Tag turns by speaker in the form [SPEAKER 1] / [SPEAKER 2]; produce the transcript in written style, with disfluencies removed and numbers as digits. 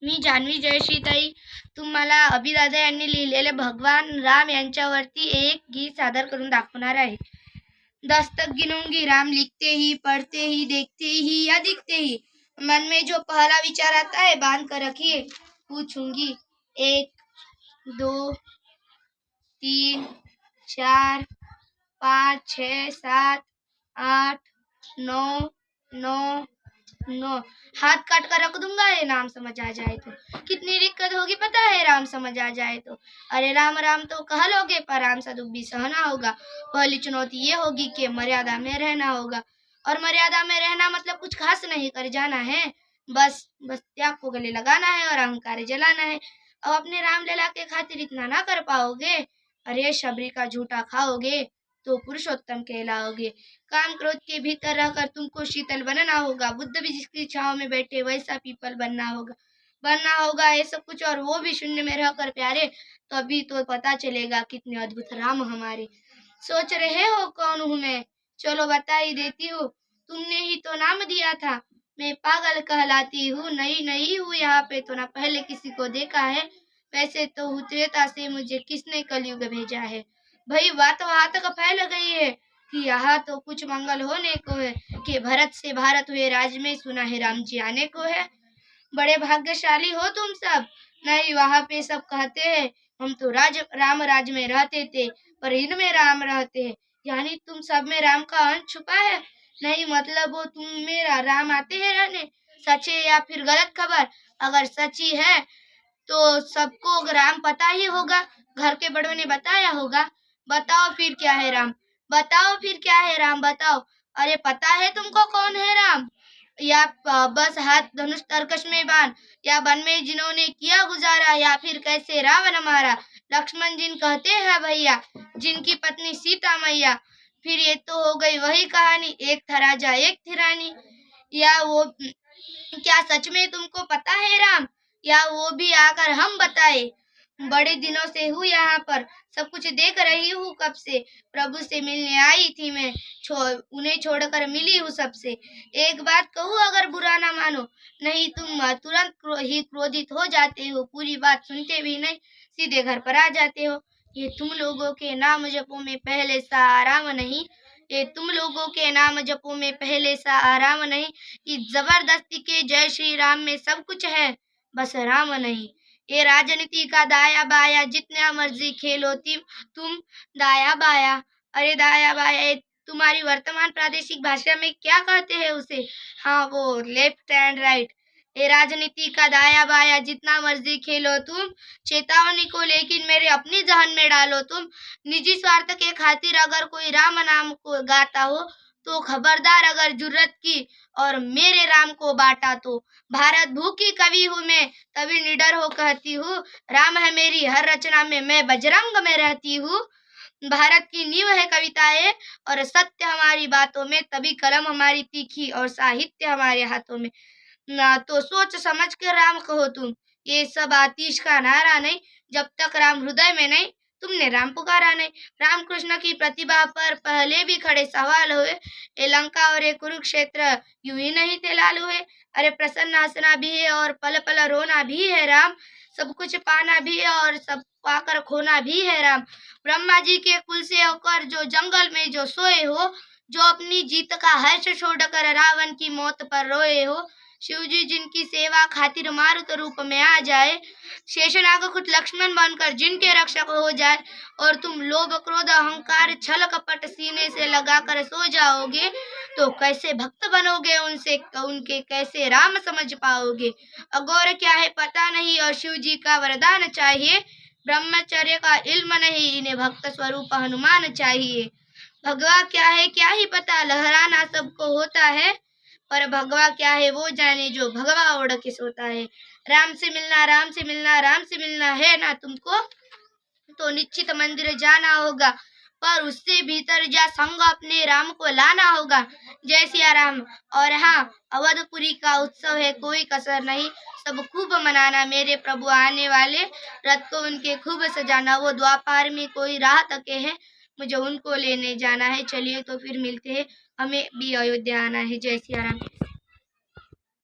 [SPEAKER 1] मी जान्हवी जयश्रीताई तुम्हाला अभिदादा यांनी लिहिलेले भगवान राम यांच्यावरती एक गीत सादर करून दाखवणार आहे। दस्तक गिनूंगी राम लिखते ही, पढ़ते ही, देखते ही या दिखते ही, मन में जो पहला विचार आता है बांध कर रखिए, पूछूंगी 1 2 3 4 5 6 7 8 9 9 9 हाथ काट कर रख दूंगा ये नाम समझ आ जाए तो। कितनी दिक्कत होगी पता है राम समझ आ जाए तो। अरे राम राम तो कह लोगे पर राम सा दुख भी सहना होगा। पहली चुनौती ये होगी कि मर्यादा में रहना होगा, और मर्यादा में रहना मतलब कुछ खास नहीं कर जाना है, बस त्याग को गले लगाना है और अहंकार जलाना है। अब अपने रामलीला के खातिर इतना ना कर पाओगे, अरे शबरी का झूठा खाओगे तो पुरुषोत्तम कहलाओगे। काम क्रोध के भीतर रहकर तुमको शीतल बनना होगा, बुद्ध भी जिसकी छांव में बैठे वैसा पीपल बनना होगा ये सब कुछ, और वो भी शून्य में रहकर प्यारे, तो अभी तो पता चलेगा कितने अद्भुत राम हमारे। सोच रहे हो कौन हूँ मैं, चलो बता ही देती हूँ, तुमने ही तो नाम दिया था, मैं पागल कहलाती हूँ। नई हूँ यहाँ पे तो ना पहले किसी को देखा है, वैसे तो त्रेता से मुझे किसने कलयुग भेजा है। भाई बात वहां तक फैल गई है कि यहाँ तो कुछ मंगल होने को है, कि भरत से भारत हुए राज में सुना है राम जी आने को है। बड़े भाग्यशाली हो तुम सब। नहीं, वहाँ पे सब कहते हैं हम तो राम राज में रहते थे, पर इनमें राम रहते हैं, यानी तुम सब में राम का अंश छुपा है। नहीं मतलब वो तुम में राम आते हैं रहने। सच है या फिर गलत खबर? अगर सच्ची है तो सबको राम पता ही होगा, घर के बड़ों ने बताया होगा। बताओ फिर क्या है राम, बताओ फिर क्या है राम, बताओ। अरे पता है तुमको कौन है राम? या बस हाथ धनुष तरकश में बांध, या वन में जिन्होंने किया गुजारा, या फिर कैसे रावण मारा। लक्ष्मण जिन कहते हैं भैया, जिनकी पत्नी सीता मैया। फिर ये तो हो गई वही कहानी, एक था राजा एक थी रानी। या वो क्या सच में तुमको पता है राम, या वो भी आकर हम बताए। बड़े दिनों से हूँ यहाँ पर, सब कुछ देख रही हूँ कब से। प्रभु से मिलने आई थी मैं, उन्हें छोड़कर मिली हूँ सबसे। एक बात कहूँ अगर बुरा ना मानो, नहीं तुम तुरंत ही क्रोधित हो जाते हो, पूरी बात सुनते भी नहीं, सीधे घर पर आ जाते हो। ये तुम लोगों के नाम जपो में पहले सा आराम नहीं, ये तुम लोगों के नाम जपो में पहले सा आराम नहीं, कि जबरदस्ती के जय श्री राम में सब कुछ है, बस राम नहीं। ये राजनीति का दाया बाया जितना मर्जी खेलो तुम दाया बाया। अरे दाया बाया तुम्हारी वर्तमान प्रादेशिक भाषा में क्या कहते हैं उसे? हाँ वो लेफ्ट एंड राइट। ये राजनीति का दाया बाया जितना मर्जी खेलो तुम, चेतावनी को लेकिन मेरे अपनी जहन में डालो तुम। निजी स्वार्थ के खातिर अगर कोई राम नाम को गाता हो तो खबरदार, अगर जुर्रत की और मेरे राम को बांटा तो। भारत भूखी कवि हूँ मैं, तभी निडर हो कहती हूँ, राम है मेरी हर रचना में, मैं बजरंग में रहती हूँ। भारत की नींव है कविताएं और सत्य हमारी बातों में, तभी कलम हमारी तीखी और साहित्य हमारे हाथों में। ना तो सोच समझ कर राम कहो तुम, ये सब आतिश का नारा नहीं, जब तक राम हृदय में नहीं तुमने राम पुकारा नहीं। रामकृष्ण की प्रतिभा पर पहले भी खड़े सवाल हुए, ये लंका और ये कुरुक्षेत्र यूं ही नहीं थे लाल हुए। अरे प्रसन्न हंसना भी है और पल पल रोना भी है राम, सब कुछ पाना भी है और सब पाकर खोना भी है राम। ब्रह्मा जी के कुल से होकर जो जंगल में जो सोए हो, जो अपनी जीत का हर्ष छोड़कर रावण की मौत पर रोए हो, शिव जी जिनकी सेवा खातिर मारुत रूप में आ जाए, शेषनाग खुद लक्ष्मण बनकर जिनके रक्षक हो जाए, और तुम लोभ क्रोध अहंकार छल कपट सीने से लगाकर सो जाओगे, तो कैसे भक्त बनोगे उनसे, उनके कैसे राम समझ पाओगे। अगौर क्या है पता नहीं और शिव जी का वरदान चाहिए, ब्रह्मचर्य का इल्म नहीं इन्हें भक्त स्वरूप हनुमान चाहिए। भगवा क्या है क्या ही पता, लहराना सबको होता है, पर भगवा क्या है वो जाने जो भगवा ओढ़ के सोता है। राम से मिलना राम से मिलना राम से मिलना है ना तुमको, तो निश्चित मंदिर जाना होगा, पर उससे भीतर जा संग अपने राम को लाना होगा। जय सिया राम। और हाँ, अवधपुरी का उत्सव है कोई कसर नहीं, सब खूब मनाना, मेरे प्रभु आने वाले रथ को उनके खूब सजाना, वो द्वापार में कोई राह तके हैं, मुझे उनको लेने जाना है। चलिए तो फिर मिलते हैं, हमें भी अयोध्या आना है। जय सिया राम।